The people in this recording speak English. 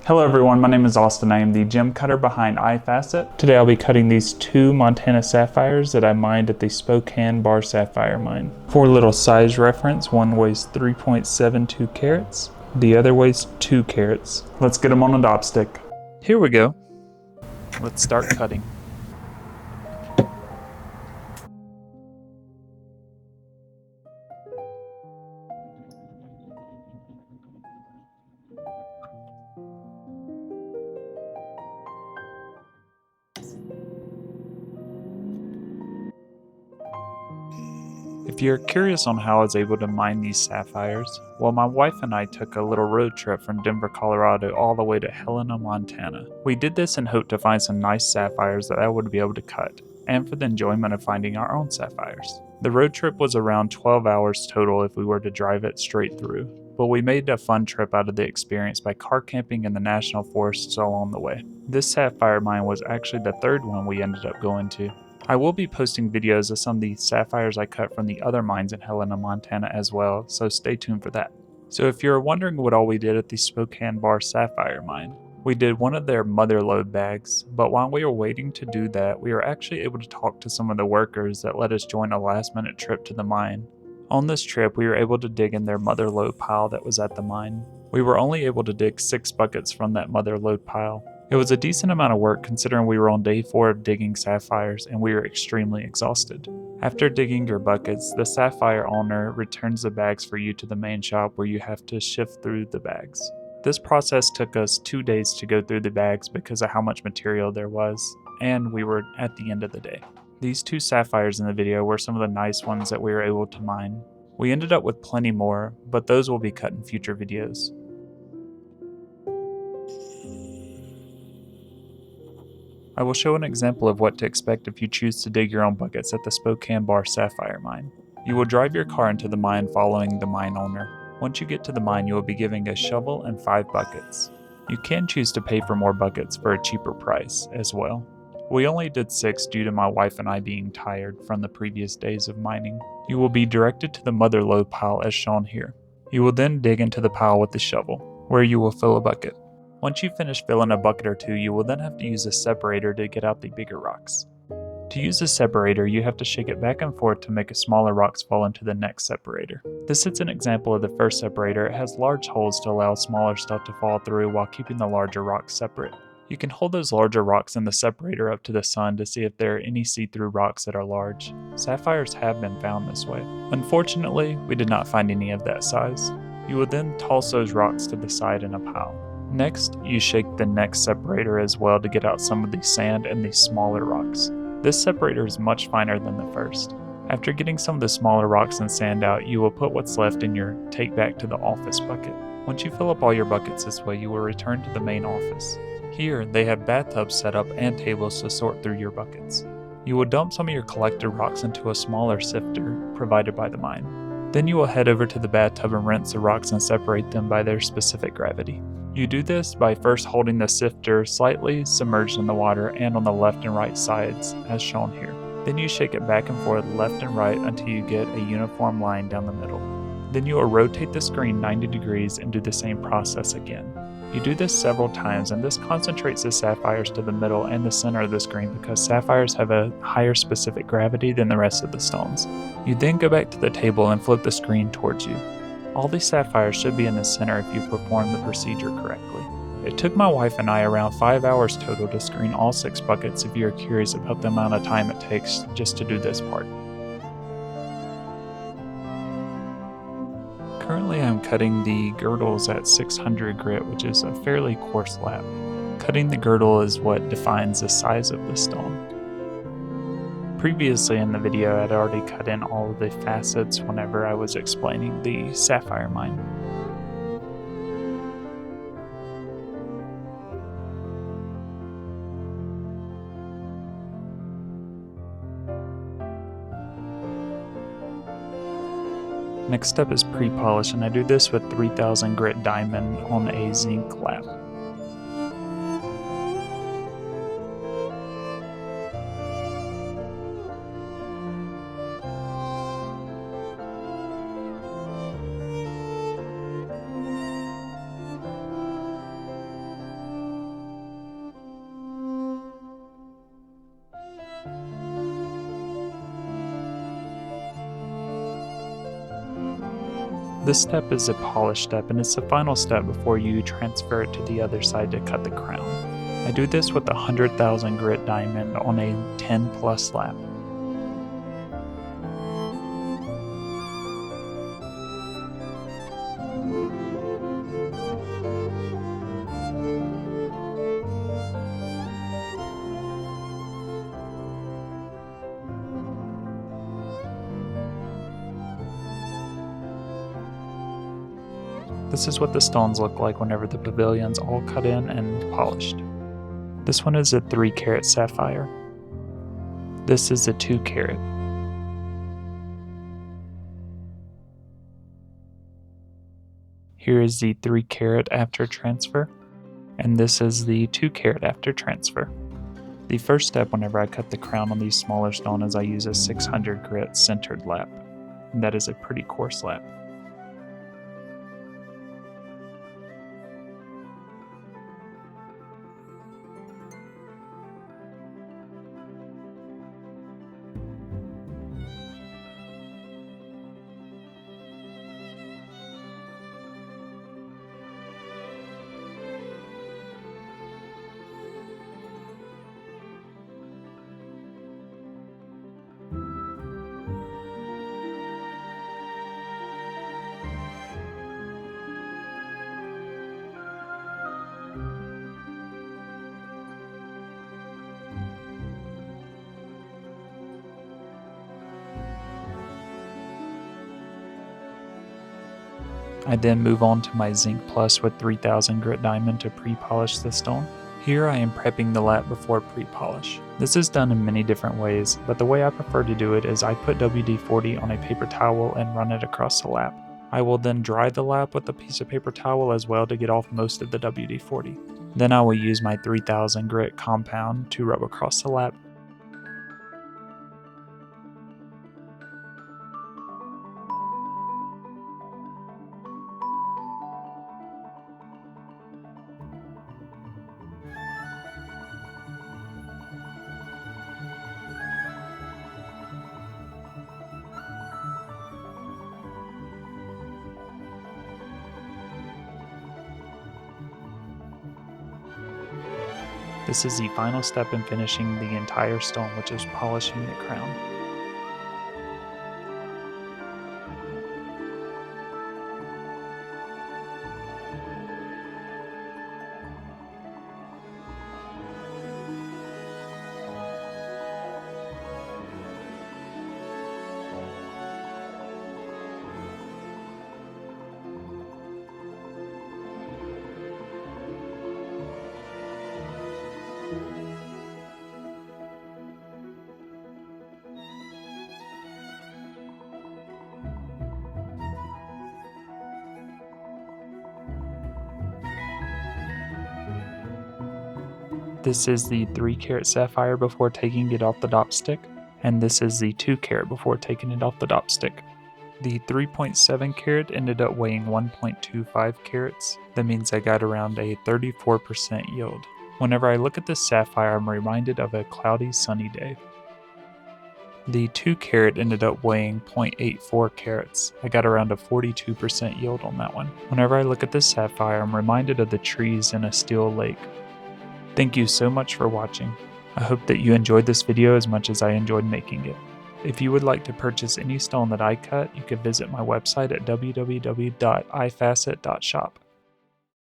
Hello everyone, my name is Austin. I am the gem cutter behind iFacet. Today I'll be cutting these two Montana sapphires that I mined at the Spokane Bar Sapphire Mine. For a little size reference, one weighs 3.72 carats, the other weighs 2 carats. Let's get them on a dop stick. Here we go. Let's start cutting. If you're curious on how I was able to mine these sapphires, well, my wife and I took a little road trip from Denver, Colorado all the way to Helena, Montana. We did this in hope to find some nice sapphires that I would be able to cut, and for the enjoyment of finding our own sapphires. The road trip was around 12 hours total if we were to drive it straight through, but we made a fun trip out of the experience by car camping in the national forests along the way. This sapphire mine was actually the third one we ended up going to. I will be posting videos of some of the sapphires I cut from the other mines in Helena, Montana as well, so stay tuned for that. So if you're wondering what all we did at the Spokane Bar Sapphire Mine, we did one of their mother lode bags, but while we were waiting to do that, we were actually able to talk to some of the workers that let us join a last minute trip to the mine. On this trip, we were able to dig in their mother lode pile that was at the mine. We were only able to dig 6 buckets from that mother lode pile. It was a decent amount of work considering we were on day 4 of digging sapphires and we were extremely exhausted. After digging your buckets, the sapphire owner returns the bags for you to the main shop where you have to shift through the bags. This process took us 2 days to go through the bags because of how much material there was, and we were at the end of the day. These 2 sapphires in the video were some of the nice ones that we were able to mine. We ended up with plenty more, but those will be cut in future videos. I will show an example of what to expect if you choose to dig your own buckets at the Spokane Bar Sapphire Mine. You will drive your car into the mine following the mine owner. Once you get to the mine, you will be given a shovel and 5 buckets. You can choose to pay for more buckets for a cheaper price as well. We only did 6 due to my wife and I being tired from the previous days of mining. You will be directed to the mother lode pile as shown here. You will then dig into the pile with the shovel, where you will fill a bucket. Once you finish filling a bucket or 2, you will then have to use a separator to get out the bigger rocks. To use a separator, you have to shake it back and forth to make smaller rocks fall into the next separator. This is an example of the first separator. It has large holes to allow smaller stuff to fall through while keeping the larger rocks separate. You can hold those larger rocks in the separator up to the sun to see if there are any see-through rocks that are large. Sapphires have been found this way. Unfortunately, we did not find any of that size. You will then toss those rocks to the side in a pile. Next, you shake the next separator as well to get out some of the sand and the smaller rocks. This separator is much finer than the first. After getting some of the smaller rocks and sand out, you will put what's left in your take back to the office bucket. Once you fill up all your buckets this way, you will return to the main office. Here, they have bathtubs set up and tables to sort through your buckets. You will dump some of your collected rocks into a smaller sifter provided by the mine. Then you will head over to the bathtub and rinse the rocks and separate them by their specific gravity. You do this by first holding the sifter slightly submerged in the water and on the left and right sides, as shown here. Then you shake it back and forth left and right until you get a uniform line down the middle. Then you will rotate the screen 90 degrees and do the same process again. You do this several times, and this concentrates the sapphires to the middle and the center of the screen because sapphires have a higher specific gravity than the rest of the stones. You then go back to the table and flip the screen towards you. All these sapphires should be in the center if you perform the procedure correctly. It took my wife and I around 5 hours total to screen all 6 buckets if you're curious about the amount of time it takes just to do this part. Currently I'm cutting the girdles at 600 grit, which is a fairly coarse lap. Cutting the girdle is what defines the size of the stone. Previously in the video, I'd already cut in all of the facets whenever I was explaining the sapphire mine. Next up is pre-polish, and I do this with 3000 grit diamond on a zinc lap. This step is a polish step, and it's the final step before you transfer it to the other side to cut the crown. I do this with a 100,000 grit diamond on a 10 plus lap. This is what the stones look like whenever the pavilion's all cut in and polished. This one is a 3 carat sapphire. This is a 2 carat. Here is the 3 carat after transfer, and this is the 2 carat after transfer. The first step whenever I cut the crown on these smaller stones is I use a 600 grit centered lap, and that is a pretty coarse lap. I then move on to my zinc plus with 3000 grit diamond to pre-polish the stone. Here I am prepping the lap before pre-polish. This is done in many different ways, but the way I prefer to do it is I put WD-40 on a paper towel and run it across the lap. I will then dry the lap with a piece of paper towel as well to get off most of the WD-40. Then I will use my 3000 grit compound to rub across the lap. This is the final step in finishing the entire stone, which is polishing the crown. This is the 3 carat sapphire before taking it off the dopstick, and this is the 2 carat before taking it off the dopstick. The 3.7 carat ended up weighing 1.25 carats. That means I got around a 34% yield. Whenever I look at this sapphire, I'm reminded of a cloudy, sunny day. The 2 carat ended up weighing 0.84 carats. I got around a 42% yield on that one. Whenever I look at this sapphire, I'm reminded of the trees in a still lake. Thank you so much for watching. I hope that you enjoyed this video as much as I enjoyed making it. If you would like to purchase any stone that I cut, you can visit my website at www.ifacet.shop.